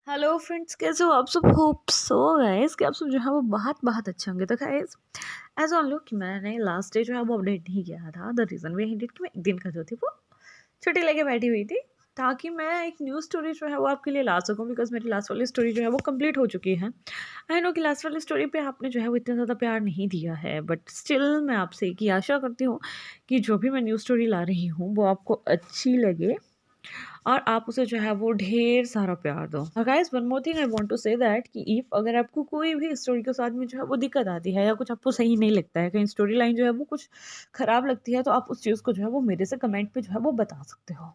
Hello friends, कैसे हो आप सब। होप सो गाइस कि आप सब जो है वो बहुत बहुत अच्छे होंगे। तो गाइस एज ऑन लो कि मैंने लास्ट डे जो है वो अपडेट नहीं किया था। द रीज़न वे हिंटेड कि मैं एक दिन का जो थी वो छुट्टी लेके बैठी हुई थी ताकि मैं एक न्यू स्टोरी जो है वो आपके लिए ला सकूं। बिकॉज मेरी लास्ट वाली स्टोरी जो है वो कंप्लीट हो चुकी है। आई नो कि लास्ट वाली स्टोरी पे आपने जो है वो इतना ज़्यादा प्यार नहीं दिया है, बट स्टिल मैं आपसे एक ही आशा करती हूँ कि जो भी मैं न्यू स्टोरी ला रही हूँ वो आपको अच्छी लगे और आप उसे जो है वो ढेर सारा प्यार दो। और guys one more thing I want to say that कि इफ अगर आपको कोई भी स्टोरी के साथ में जो है वो दिक्कत आती है या कुछ आपको सही नहीं लगता है, कहीं स्टोरी लाइन जो है वो कुछ खराब लगती है, तो आप उस चीज़ को जो है वो मेरे से कमेंट पे जो है वो बता सकते हो।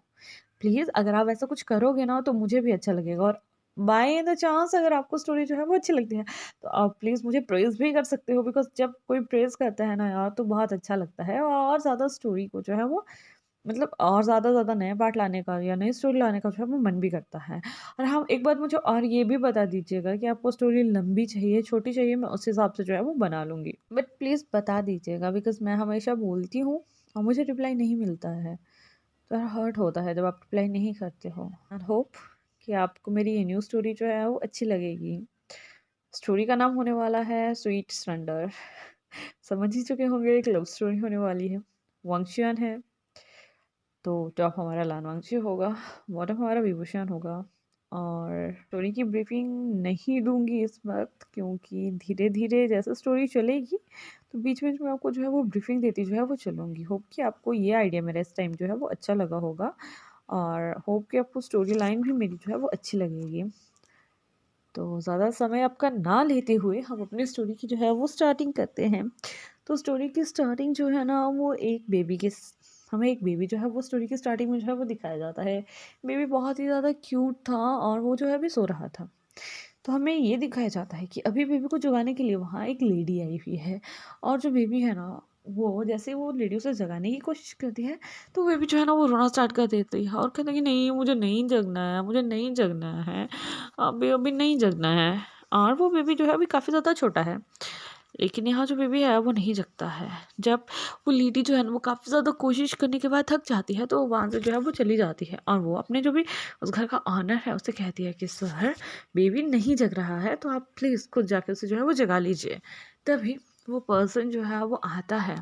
प्लीज़ अगर आप ऐसा कुछ करोगे ना तो मुझे भी अच्छा लगेगा। और बाय द चांस अगर आपको स्टोरी जो है वो अच्छी लगती है तो आप प्लीज़ मुझे प्रेज़ भी कर सकते हो। बिकॉज़ जब कोई प्रेज़ करता है ना यार तो बहुत अच्छा लगता है और ज़्यादा स्टोरी को जो है वो मतलब और ज़्यादा नए पार्ट लाने का या नई स्टोरी लाने का जो है वो मन भी करता है। और हाँ, एक बात मुझे और ये भी बता दीजिएगा कि आपको स्टोरी लंबी चाहिए, छोटी चाहिए, मैं उस हिसाब से जो है वो बना लूँगी। बट प्लीज़ बता दीजिएगा बिकॉज़ मैं हमेशा बोलती हूँ और मुझे रिप्लाई नहीं मिलता है। तो हर्ट होता है जब आप रिप्लाई नहीं करते हो। एंड होप कि आपको मेरी ये न्यू स्टोरी जो है वो अच्छी लगेगी। स्टोरी का नाम होने वाला है स्वीट सरेंडर। समझ ही चुके होंगे, एक लव स्टोरी होने वाली है। वंशियन है तो टॉप हमारा लानवांगची होगा, बॉटम हमारा विभूषण होगा। और स्टोरी की ब्रीफिंग नहीं दूंगी इस वक्त क्योंकि धीरे धीरे जैसे स्टोरी चलेगी तो बीच बीच में आपको जो है वो ब्रीफिंग देती जो है वो चलूँगी। होप कि आपको ये आइडिया मेरा इस टाइम जो है वो अच्छा लगा होगा और होप कि आपको स्टोरी लाइन भी मेरी जो है वो अच्छी लगेगी। तो ज़्यादा समय आपका ना लेते हुए हम अपनी स्टोरी की जो है वो स्टार्टिंग करते हैं। तो स्टोरी की स्टार्टिंग जो है ना वो एक बेबी के हमें एक बेबी जो है वो स्टोरी की स्टार्टिंग में जो है वो दिखाया जाता है। बेबी बहुत ही ज़्यादा क्यूट था और वो जो है अभी सो रहा था। तो हमें ये दिखाया जाता है कि अभी बेबी को जगाने के लिए वहाँ एक लेडी आई हुई है। और जो बेबी है ना वो जैसे वो लेडी उसे जगाने की कोशिश करती है तो बेबी जो है ना वो रोना स्टार्ट कर देती है और कहता है कि नहीं, मुझे नहीं जगना है, मुझे नहीं जगना है, अभी अभी नहीं जगना है। और वो बेबी जो है अभी काफ़ी ज़्यादा छोटा है, लेकिन यहाँ जो बेबी है वो नहीं जगता है। जब वो लेडी जो है ना वो काफ़ी ज़्यादा कोशिश करने के बाद थक जाती है तो वहाँ से जो है वो चली जाती है और वो अपने जो भी उस घर का ऑनर है उससे कहती है कि सर, बेबी नहीं जग रहा है तो आप प्लीज़ खुद जाके उसे जो है वो जगा लीजिए। तभी वो पर्सन जो है वो आता है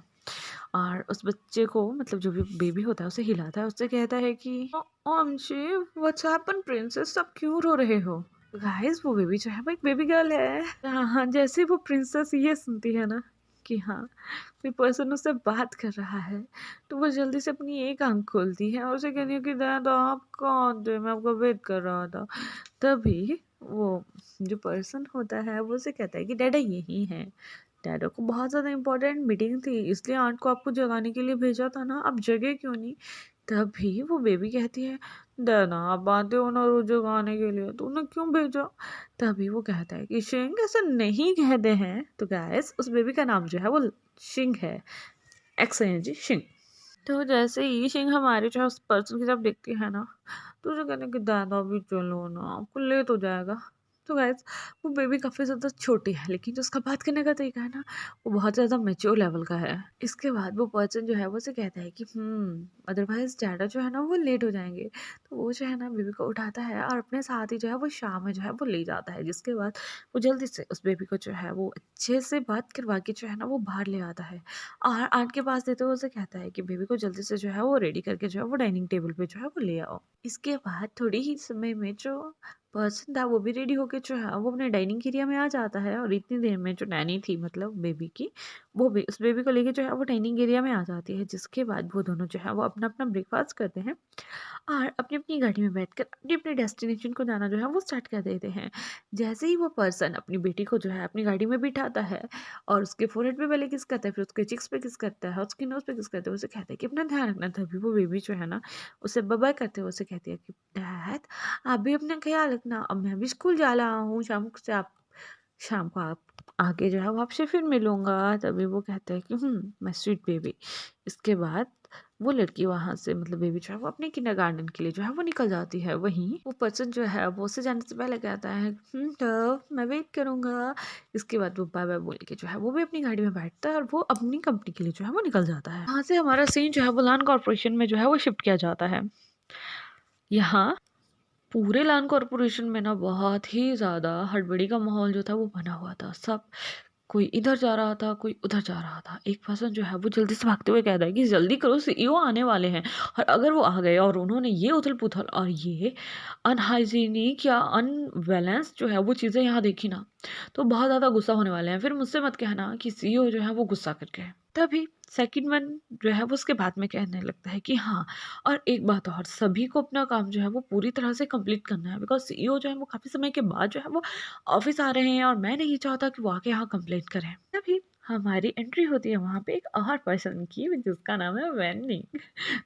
और उस बच्चे को मतलब जो भी बेबी होता है उसे हिलाता है, उससे कहता है कि अंशी, व्हाट्स हैपन प्रिंसेस, सब क्यों रो रहे हो। गाइस वो बेबी जो है वो एक बेबी गर्ल है। हाँ हाँ, जैसे वो प्रिंसेस ये सुनती है ना कि हाँ कोई पर्सन उससे बात कर रहा है तो वो जल्दी से अपनी एक आंख खोलती है और उसे कहती है कि दादा आप कौन थे, मैं आपका वेट कर रहा था। तभी वो जो पर्सन होता है वो उसे कहता है कि डैडा यही है। डैडा को बहुत ज़्यादा इंपॉर्टेंट मीटिंग थी इसलिए आंट को आपको जगाने के लिए भेजा था ना, आप जगे क्यों नहीं। तभी वो बेबी कहती है डैडा आप आते हो ना रोज जगाने के लिए तो उन्हें क्यों भेजा। तभी वो कहता है कि शिंग ऐसा नहीं कहते हैं। तो गैस उस बेबी का नाम जो है वो शिंग है, XING शिंग। तो जैसे ही शिंग हमारे जो है उस पर्सन की तरफ देखती है ना तो उसे कहने कि दादा भी चलो ना, आपको लेट हो जाएगा। तो गाइस वो बेबी काफ़ी ज़्यादा छोटी है लेकिन जो उसका बात करने का तरीका है ना वो बहुत ज़्यादा मैच्योर लेवल का है। इसके बाद वो पर्सन जो है वो उसे कहता है कि अदरवाइज डैडा जो है ना वो लेट हो जाएंगे। तो वो जो है ना बेबी को उठाता है और अपने साथ ही जो है वो शाम में जो है वो ले जाता है। जिसके बाद वो जल्दी से उस बेबी को जो है वो अच्छे से बात करवा के जो है ना वो बाहर ले आता है और आंट के पास देते हुए उसे कहता है कि बेबी को जल्दी से जो है वो रेडी करके जो है वो डाइनिंग टेबल पे जो है वो ले आओ। इसके बाद थोड़ी ही समय में जो पर्सन था वो भी रेडी होके जो है वो अपने डाइनिंग एरिया में आ जाता है और इतनी देर में जो नैनी थी मतलब बेबी की वो भी उस बेबी को लेके जो है वो डाइनिंग एरिया में आ जाती है। जिसके बाद वो दोनों जो है वो अपना अपना ब्रेकफास्ट करते हैं और अपनी अपनी गाड़ी में बैठकर अपनी अपनी डेस्टिनेशन को जाना जो है वो स्टार्ट कर देते हैं। जैसे ही वो पर्सन अपनी बेटी को जो है अपनी गाड़ी में बिठाता है और उसके फोरहेड पे पहले किस करता है, फिर उसके चिक्स पे किस करता है और उसकी नोज पे किस करता है, उसे कहता है कि अपना ध्यान रखना। तभी वो बेबी जो है ना उसे बाय करते हुए उसे कहती है कि डैड आप भी अपना ख्याल रखना, अब मैं भी स्कूल जा रहा हूँ, शाम को आप आगे जो है वो आपसे फिर मिलूंगा। तभी वो कहता है कि मैं स्वीट बेबी। इसके बाद वो लड़की वहाँ से मतलब बेबी जो है वो अपने किंडरगार्टन के लिए जो है वो निकल जाती है। वहीं वो पर्सन जो है वो उससे जाने से पहले कहता है तो मैं वेट करूँगा। इसके बाद वो बाय बाय बोल के जो है वो भी अपनी गाड़ी में बैठता है और वो अपनी कंपनी के लिए जो है वो निकल जाता है। वहाँ से हमारा सीन जो है वो लैंड कॉर्पोरेशन में जो है वो शिफ्ट किया जाता है। यहाँ पूरे लान कॉर्पोरेशन में ना बहुत ही ज़्यादा हड़बड़ी का माहौल जो था वो बना हुआ था। सब कोई इधर जा रहा था, कोई उधर जा रहा था। एक पर्सन जो है वो जल्दी से भागते हुए कहता है कि जल्दी करो, सीईओ आने वाले हैं। और अगर वो आ गए और उन्होंने ये उथल-पुथल और ये अनहाइजीनिक या अनबैलेंस जो है वो चीज़ें यहाँ देखी ना, तो बहुत ज़्यादा गुस्सा होने वाले हैं। फिर मुझसे मत कहना कि सीईओ जो है वो गुस्सा करके है। तभी सेकंड वन जो है वो उसके बाद में कहने लगता है कि हाँ, और एक बात और, सभी को अपना काम जो है वो पूरी तरह से कंप्लीट करना है, बिकॉज़ सीईओ जो है वो काफ़ी समय के बाद जो है वो ऑफ़िस आ रहे हैं और मैं नहीं चाहता कि वो आके यहाँ कंप्लेंट करें। तभी हमारी एंट्री होती है वहाँ पे एक और पर्सन की, जिसका नाम है वेन्निंग।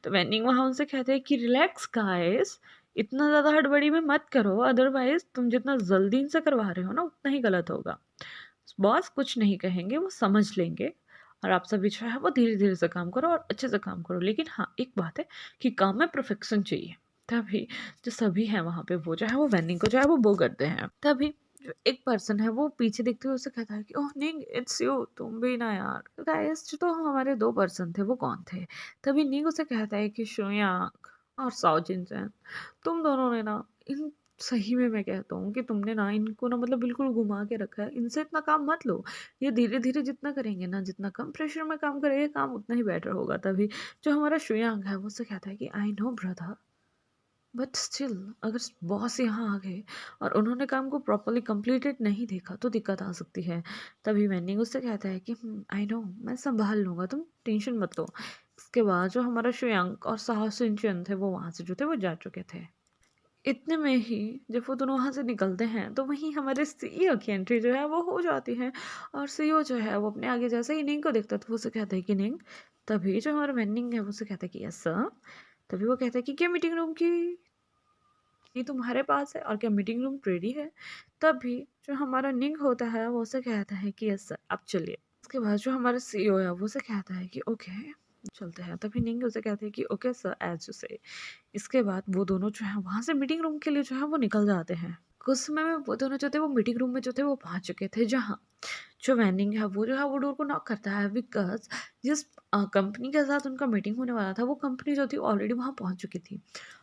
तो वेन्निंग वहाँ उनसे कहते हैं कि रिलैक्स गाइस, इतना ज़्यादा हड़बड़ी में मत करो, अदरवाइज़ तुम जितना जल्दी इनसे करवा रहे हो ना उतना ही गलत होगा। बॉस कुछ नहीं कहेंगे, वो समझ लेंगे और आप सभी जो है वो धीरे-धीरे से काम करो और अच्छे से काम करो। लेकिन हाँ, एक बात है कि काम में परफेक्शन चाहिए। तभी जो सभी हैं वहाँ पे वो जो है वो वेन्निंग को जो है वो करते हैं। तभी जो एक पर्सन है वो पीछे देखते हुए उससे कहता है कि ओह निंग, इट्स यू, तुम भी ना यार। तो गाइस जो तो हमारे 2 पर्सन थे वो कौन थे? तभी निंग उसे कहता है कि शुयांग और साओ जिनचैन, तुम दोनों ने ना इन सही में मैं कहता हूँ कि तुमने ना इनको ना मतलब बिल्कुल घुमा के रखा है। इनसे इतना काम मत लो। ये धीरे-धीरे जितना करेंगे ना, जितना कम प्रेशर में काम करेंगे, काम उतना ही बेटर होगा। तभी जो हमारा शुयांग है वो उससे कहता है कि I know brother, but still अगर बॉस यहाँ आ गए और उन्होंने काम को प्रॉपर्ली कंप्लीटेड नहीं देखा तो दिक्कत आ सकती है। तभी मैंने उससे कहता है कि आई नो, मैं संभाल लूँगा, तुम टेंशन मत लो। इसके बाद जो हमारा शुयांग और साहस सिंचन थे वो वहाँ से जो थे वो जा चुके थे। इतने में ही जब वो दोनों वहाँ से निकलते हैं तो वहीं हमारे सीईओ की एंट्री जो है वो हो जाती है। और सीईओ जो है वो अपने आगे जैसे ही निंग को देखता है तो वो उसे कहता है कि निंग। तभी जो हमारा वेन्निंग है वो उसे कहता है कि यस सर। तभी वो कहता है कि क्या मीटिंग रूम की ये तुम्हारे पास है और क्या मीटिंग रूम रेडी है? तभी जो हमारा निंग होता है वो उसे कहता है कि यस सर, आप चलिए। उसके बाद जो हमारा सीईओ है वो उसे कहता है कि ओके, चलते हैं। तभी निंग उसे कहते हैं कि ओके सर, एज यू से। इसके बाद वो दोनों जो है वहाँ से मीटिंग रूम के लिए जो है वो निकल जाते हैं। कुछ समय में वो दोनों जो थे वो मीटिंग रूम में जो थे वो पहुँच चुके थे, जहाँ जो वेन्डिंग है वो जो है वो डोर को नॉक करता है, बिकॉज़ जिस कंपनी के साथ उनका मीटिंग होने वाला था वो कंपनी जो थी ऑलरेडी वहाँ पहुँच चुकी थी।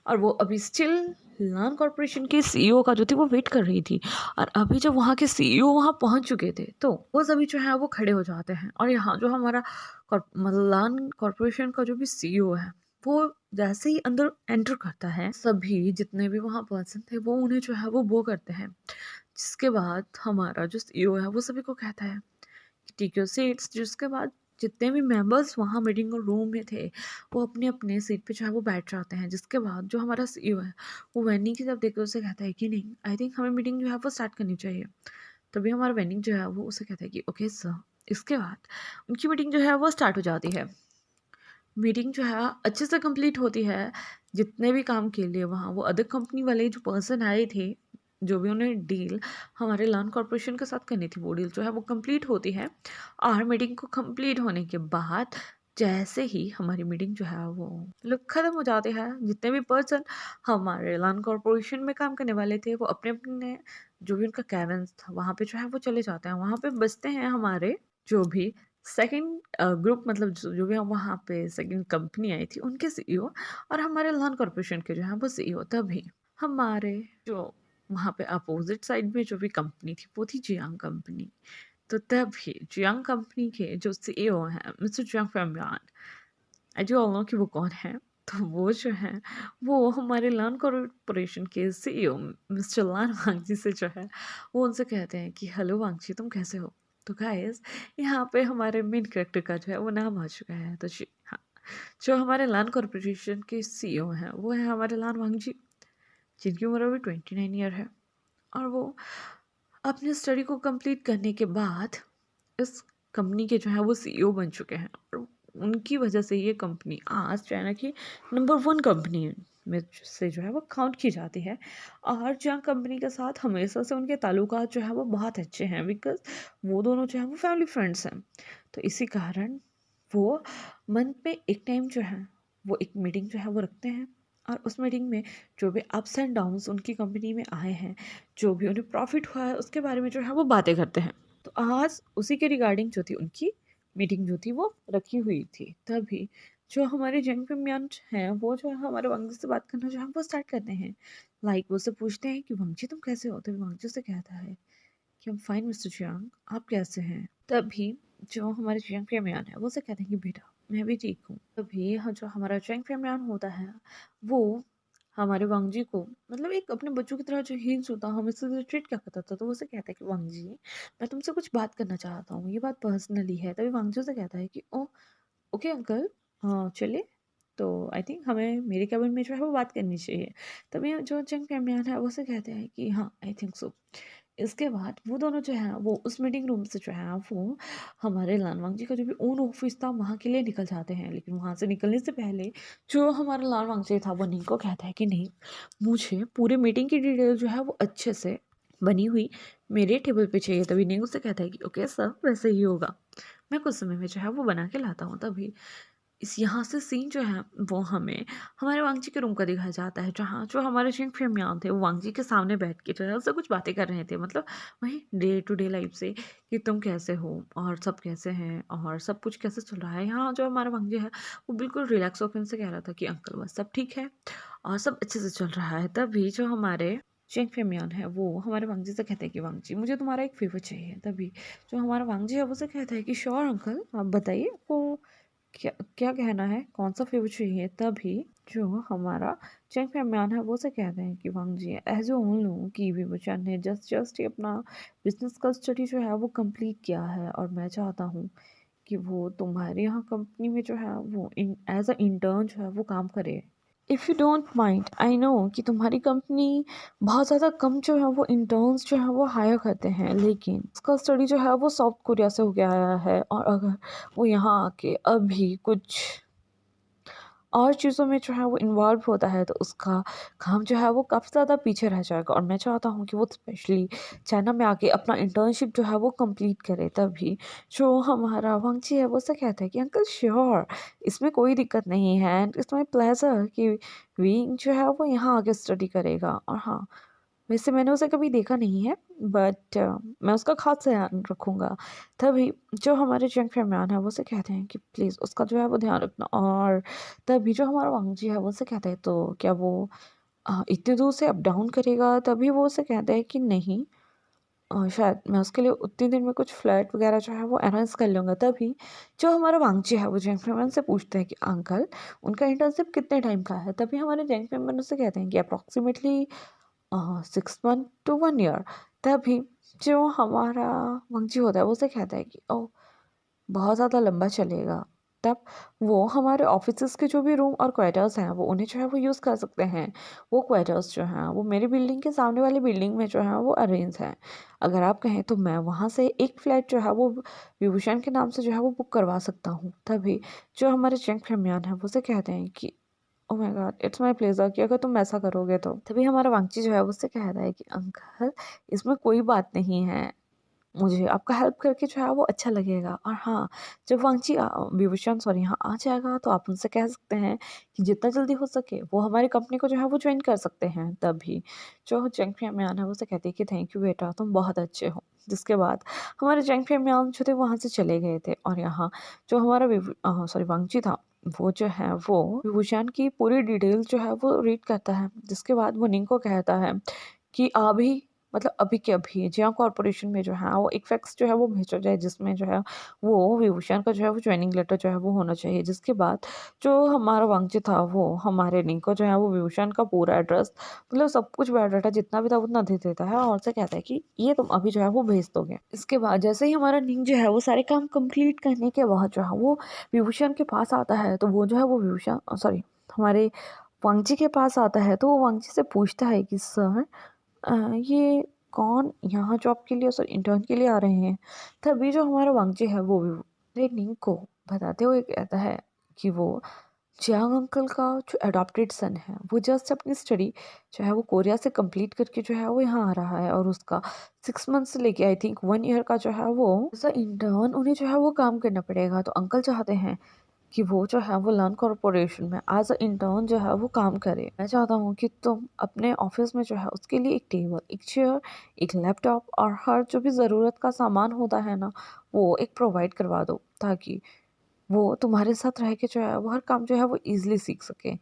और वो अभी स्टिल लान कॉर्पोरेशन के सीईओ का जो थी वो वेट कर रही थी। और अभी जब वहाँ के सीईओ वहाँ पहुँच चुके थे तो वो सभी जो है वो खड़े हो जाते हैं। और यहाँ जो हमारा मतलब लान कॉर्पोरेशन का जो भी सीईओ है वो जैसे ही अंदर एंटर करता है, सभी जितने भी वहाँ पर्सन थे वो उन्हें जो है वो करते हैं। जिसके बाद हमारा जो सीईओ है वो सभी को कहता है कि टेक योर सीट्स। जिसके बाद जितने भी मेंबर्स वहाँ मीटिंग रूम में थे वो अपने अपने सीट पे जो है वो बैठ जाते हैं। जिसके बाद जो हमारा सीईओ है वो वेन्नी की तरफ देख के उसे कहता है कि नहीं, आई थिंक हमें मीटिंग जो है वो स्टार्ट करनी चाहिए। तभी हमारा वेन्निंग जो है वो उसे कहता है कि ओके सर। इसके बाद उनकी मीटिंग जो है वो स्टार्ट हो जाती है। मीटिंग जो है अच्छे से कंप्लीट होती है। जितने भी काम के लिए वहाँ वो अदर कंपनी वाले जो पर्सन आए थे, जो भी उन्हें डील हमारे लान कॉर्पोरेशन के साथ करनी थी, वो डील जो है वो कंप्लीट होती है। और मीटिंग को कंप्लीट होने के बाद जैसे ही हमारी मीटिंग जो है वो लोग ख़त्म हो जाते हैं, जितने भी पर्सन हमारे लान कॉर्पोरेशन में काम करने वाले थे वो अपने अपने जो भी उनका कैबिन्स था वहाँ पे जो है वो चले जाते हैं। वहाँ पे बचते हैं हमारे जो भी सेकंड ग्रुप, मतलब जो भी वहाँ पे सेकंड कंपनी आई थी उनके सीईओ और हमारे लान कॉर्पोरेशन के जो है वो सीईओ। तभी हमारे जो वहाँ पे अपोजिट साइड में जो भी कंपनी थी वो थी जियांग कंपनी। तो तभी जियांग कंपनी के जो सीईओ हैं mister Jiang Famian, I do all know कि वो कौन है। तो वो जो है वो हमारे लान कॉर्पोरेशन के सीईओ मिस्टर लान वांगजी से जो है वो उनसे कहते हैं कि हेलो वांगजी, तुम कैसे हो? तो गाइस यहाँ पे हमारे मेन कैरेक्टर का जो है वो नाम आ चुका है। तो हाँ, जो हमारे लान कॉर्पोरेशन के सीईओ हैं वो है हमारे लान वांगजी, जिनकी उम्र अभी 29 ईयर है। और वो अपने स्टडी को कंप्लीट करने के बाद इस कंपनी के जो है वो सीईओ बन चुके हैं। और उनकी वजह से ये कंपनी आज चाइना की नंबर 1 कंपनी में से जो है वो काउंट की जाती है। और जहाँ कंपनी के साथ हमेशा से उनके ताल्लुकात जो है वो बहुत अच्छे हैं, बिकॉज वो दोनों जो है वो फैमिली फ्रेंड्स हैं। तो इसी कारण वो मंथ में एक टाइम जो है वो एक मीटिंग जो है वो रखते हैं। और उस मीटिंग में जो भी अप्स एंड डाउन्स उनकी कंपनी में आए हैं, जो भी उन्हें प्रॉफिट हुआ है उसके बारे में जो है वो बातें करते हैं। तो आज उसी के रिगार्डिंग जो थी उनकी मीटिंग जो थी वो रखी हुई थी। तभी जो हमारे जंग प्रेमियान हैं वो जो है हमारे वांगजी से बात करना जो है वो स्टार्ट करते हैं। लाइक वो उससे पूछते हैं कि वांगजी तुम कैसे हो? तभी वांगजी से कहता है कि हम फाइन मिस्टर चियांग, आप कैसे हैं? तभी जो हमारे जंग प्रेमियान है वो उसे कहते हैं कि बेटा मैं भी ठीक हूँ। तभी जो हमारा जंग प्रेमियान होता है वो हमारे वांगजी को मतलब एक अपने बच्चों की तरह जो हीन होता हमें से ट्रीट क्या करता था, तो वो उसे कहता है कि वांगजी मैं तुमसे कुछ बात करना चाहता हूँ, ये बात पर्सनली है। तभी वांगजी उसे कहता है कि ओ ओके अंकल, हाँ चलिए। तो आई थिंक हमें मेरे कैबिन में जो है वो बात करनी चाहिए। तभी जो जंग प्रेमियान है वो उसे कहते हैं कि हाँ आई थिंक सो। इसके बाद वो दोनों जो है वो उस मीटिंग रूम से जो है वो हमारे लानवांग जी का जो भी ओन ऑफिस था वहाँ के लिए निकल जाते हैं। लेकिन वहाँ से निकलने से पहले जो हमारा लानवांग जी था वो निंग को कहता है कि नहीं, मुझे पूरे मीटिंग की डिटेल जो है वो अच्छे से बनी हुई मेरे टेबल पे चाहिए। तभी निंग उससे कहता है कि ओके सर वैसे ही होगा, मैं कुछ समय में जो है वो बना के लाता हूँ। तभी इस यहाँ से सीन जो है वो हमें हमारे वांगजी के रूम का दिखाया जाता है, जहाँ जो हमारे जिंग फेमियान थे वो वांगजी के सामने बैठ के जो है उससे कुछ बातें कर रहे थे। मतलब वही डे टू डे लाइफ से कि तुम कैसे हो और सब कैसे हैं और सब कुछ कैसे चल रहा है। यहाँ जो हमारा वांगजी है वो बिल्कुल रिलैक्स होकर उनसे कह रहा था कि अंकल बस सब ठीक है और सब अच्छे से चल रहा है। तभी जो हमारे चेंग फेमियान है वो हमारे वांगजी से कहते हैं कि वांगजी मुझे तुम्हारा एक फेवर चाहिए। तभी जो हमारा वांगजी है वो से कहता है कि श्योर अंकल आप बताइए वो क्या क्या कहना है, कौन सा फेवर चाहिए। तभी जो हमारा चेंग फेमियान है वो से कहते हैं कि वांगजी एज उन लोगों की भी बच्चा ने जस्ट ही अपना बिजनेस का स्टडी जो है वो कंप्लीट किया है और मैं चाहता हूँ कि वो तुम्हारे यहाँ कंपनी में जो है वो एज अ इंटर्न जो है वो काम करे। If you don't mind, I know कि तुम्हारी कंपनी बहुत ज़्यादा कम जो है वो इंटर्न्स जो है वो हायर करते हैं, लेकिन उसका स्टडी जो है वो साउथ कोरिया से हो गया आया है और अगर वो यहाँ आके अभी कुछ और चीज़ों में जो है वो इन्वॉल्व होता है तो उसका काम जो है वो काफ़ी ज़्यादा पीछे रह जाएगा। और मैं चाहता हूँ कि वो स्पेशली चाइना में आके अपना इंटर्नशिप जो है वो कंप्लीट करे। तभी जो हमारा वांगची है वो से कहता है कि अंकल श्योर, इसमें कोई दिक्कत नहीं है एंड इट्स माई प्लेजर कि विंग जो है वो यहाँ आके स्टडी करेगा। और हाँ, वैसे मैंने उसे कभी देखा नहीं है बट मैं उसका खास ध्यान रखूँगा। तभी जो हमारे जंग फरमान है वो उसे कहते हैं कि प्लीज़ उसका जो है वो ध्यान रखना। और तभी जो हमारा वांगजी है वो उसे कहता है तो क्या वो इतनी दूर से अप डाउन करेगा? तभी वो उसे कहता है कि नहीं, शायद मैं उसके लिए उतने दिन में कुछ फ्लैट वगैरह जो है वो अरेंज कर लूँगा। तभी जो हमारा वांगजी है वो जंग फरमान से पूछते हैं कि अंकल उनका इंटर्नशिप कितने टाइम का है? तभी हमारे जंग फरमान उससे कहते हैं कि अप्रॉक्सीमेटली 6 मंथ टू 1 ईयर। तभी जो हमारा मंगजी होता है वो उसे कहता है कि ओह बहुत ज़्यादा लंबा चलेगा। तब वो हमारे ऑफिसेज़ के जो भी रूम और क्वार्टर्स हैं वो उन्हें जो है वो यूज़ कर सकते हैं। वो क्वार्टर्स जो हैं वो मेरी बिल्डिंग के सामने वाली बिल्डिंग में जो है वो अरेंज हैं। अगर आप कहें तो मैं वहाँ से एक फ्लैट जो है वो विभूषण के नाम से जो है वो बुक करवा सकता हूँ। तभी जो हमारे चेंग फरमान है वो उसे कहते हैं कि oh my God it's my pleasure कि अगर तुम ऐसा करोगे तो। तभी हमारा वांगची जो है वो उससे कहता है कि अंकल इसमें कोई बात नहीं है, मुझे आपका हेल्प करके जो है वो अच्छा लगेगा। और हाँ, जब वांगची विभूषण सॉरी यहाँ आ जाएगा तो आप उनसे कह सकते हैं कि जितना जल्दी हो सके वो हमारी कंपनी को जो है वो ज्वाइन कर सकते हैं। तभी जो जंग फरमान है वो उसे कहती है कि थैंक यू बेटा तुम बहुत अच्छे हो। जिसके बाद हमारे जंग फरमान जो थे वहाँ से चले गए थे और यहाँ जो हमारा सॉरी वांगची था वो जो है वो विभूषण की पूरी डिटेल जो है वो रीड करता है। जिसके बाद वो निंग को कहता है कि अभी मतलब अभी के अभी जिया कॉर्पोरेशन में जो है वो एक फैक्स जो है वो भेजा जाए जिसमें जो है वो विभूषण का जो है वो ज्वाइनिंग लेटर जो है वो होना चाहिए। जिसके बाद जो हमारा वांगची था वो हमारे निंग को जो है वो विभूषण का पूरा एड्रेस मतलब सब कुछ बायोडाटा जितना भी था उतना दे देता है और उसे कहता है कि ये तुम अभी जो है वो भेज दोगे। इसके बाद जैसे ही हमारा निंग जो है वो सारे काम कंप्लीट करने के बाद जो है वो विभूषण के पास आता है तो वो जो है वो विभूषण सॉरी हमारे वांगची के पास आता है तो वो वांगची से पूछता है कि सर ये कौन यहाँ जॉब के लिए सॉरी इंटर्न के लिए आ रहे हैं। तभी जो हमारा वांगजी है वो भी निंग को बताते हुए कहता है कि वो जियांग अंकल का जो अडॉप्टेड सन है वो जस्ट अपनी स्टडी जो है वो कोरिया से कंप्लीट करके जो है वो यहाँ आ रहा है और उसका 6 मंथ से लेके आई थिंक 1 ईयर का जो है वो एज अ इंटर्न उन्हें जो है वो काम करना पड़ेगा। तो अंकल चाहते हैं कि वो जो है वो लर्न कॉरपोरेशन में एज अ इंटर्न जो है वो काम करे। मैं चाहता हूँ कि तुम अपने ऑफिस में जो है उसके लिए एक टेबल, एक चेयर, एक लैपटॉप और हर जो भी ज़रूरत का सामान होता है ना वो एक प्रोवाइड करवा दो ताकि वो तुम्हारे साथ रह के जो है वो हर काम जो है वो ईज़िली सीख सके।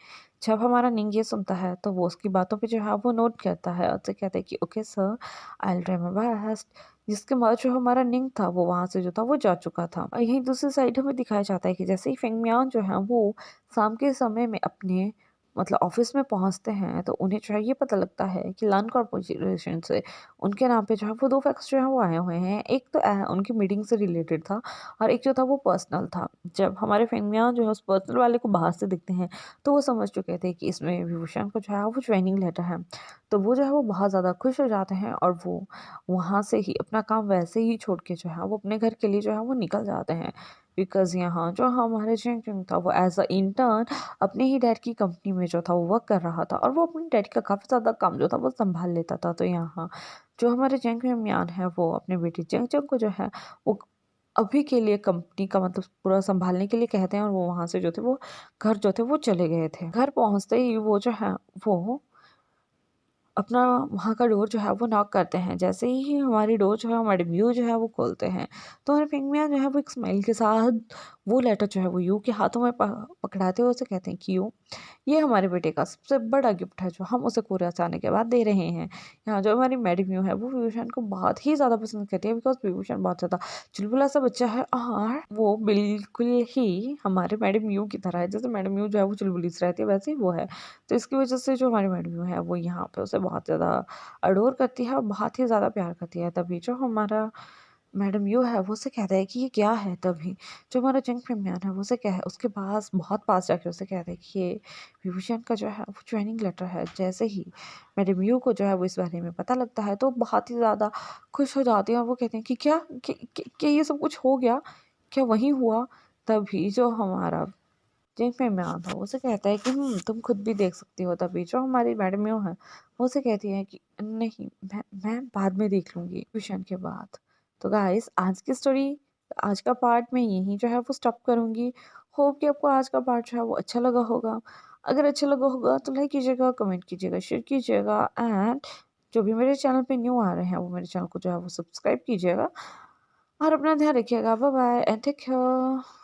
जब हमारा निंग ये सुनता है तो वो उसकी बातों पे जो है वो नोट करता है और उससे कहता है कि okay sir, I will try my best. जिसके बाद जो हमारा निंग था वो वहाँ से जो था वो जा चुका था। और यहीं दूसरी साइड हमें दिखाया जाता है कि जैसे ही फेंग मियान जो है वो शाम के समय में अपने मतलब ऑफ़िस में पहुँचते हैं तो उन्हें जो है ये पता लगता है कि लान कॉर्पोरेशन से उनके नाम पे जो है वो 2 फैक्स जो है वो आए हुए हैं। एक तो उनकी मीटिंग से रिलेटेड था और एक जो था वो पर्सनल था। जब हमारे फेंगमियान जो है उस पर्सनल वाले को बाहर से दिखते हैं तो वो समझ चुके थे कि इसमें विभूषण को जो है वो ज्वाइनिंग लेटर है। तो वो जो है वो बहुत ज़्यादा खुश हो जाते हैं और वो वहाँ से ही अपना काम वैसे ही छोड़ के जो है वो अपने घर के लिए जो है वो निकल जाते हैं। बिकॉज़ यहाँ जो हमारे जेंग था वो एज़ अ इंटर्न अपने ही डैड की कंपनी में जो था वो वर्क कर रहा था और वो अपने डैड का काफ़ी ज़्यादा काम जो था वो सँभाल लेता था। तो यहाँ जो हमारे जेंग मियान है वो अपने बेटे जेंग को जो है वो अभी के लिए कंपनी का मतलब पूरा सँभालने के लिए कहते हैं और वो वहाँ से जो थे वो घर जो थे वो चले गए थे। घर पहुँचते ही वो जो है वो अपना वहाँ का डोर जो है वो नॉक करते हैं। जैसे ही हमारी डोर जो है हमारे व्यू जो है वो खोलते हैं, तो हमारे पिंगमियाँ जो है वो एक स्माइल के साथ वो लेटर जो है वो यू के हाथों में पकड़ाते हुए उसे कहते हैं कि यू, ये हमारे बेटे का सबसे बड़ा गिफ्ट है जो हम उसे कोरिया से आने के बाद दे रहे हैं। यहाँ जो हमारी मैडम यू है वो विभूषण को बहुत ही ज़्यादा पसंद करती है बिकॉज़ विभूषण बहुत ज़्यादा चुलबुला सा बच्चा है और वो बिल्कुल ही हमारे मैडम यू की तरह है। जैसे मैडम यू जो है वो चुलबुली सी रहती है वैसे ही वो है। तो इसकी वजह से जो हमारी मैडम यू है वो यहाँ पे उसे बहुत ज़्यादा अडोर करती है और बहुत ही ज़्यादा प्यार करती है। तभी जो हमारा मैडम यू है वो उसे कहता है कि ये क्या है? तभी जो हमारा जिंग फमियान है वो उसे क्या है उसके पास बहुत पास जाके उसे कहता है कि ये विभूषण का जो है वो ज्वाइनिंग लेटर है। जैसे ही मैडम यू को जो है वो इस बारे में पता लगता है तो बहुत ही ज़्यादा खुश हो जाती है और वो कहते हैं कि क्या ये सब कुछ हो गया? क्या वहीं हुआ? तभी जो हमारा जिंग फमियान था वो उसे कहता है कि तुम खुद भी देख सकती हो। तभी जो हमारी मैडम यू है वो उसे कहती है कि नहीं, मैं बाद में देख लूँगी ट्यूशन के बाद। तो गाइस आज की स्टोरी आज का पार्ट मैं यहीं जो है वो स्टॉप करूँगी। होप कि आपको आज का पार्ट जो है वो अच्छा लगा होगा। अगर अच्छा लगा होगा तो लाइक कीजिएगा, कमेंट कीजिएगा, शेयर कीजिएगा एंड जो भी मेरे चैनल पे न्यू आ रहे हैं वो मेरे चैनल को जो है वो सब्सक्राइब कीजिएगा और अपना ध्यान रखिएगा। Bye bye and take care.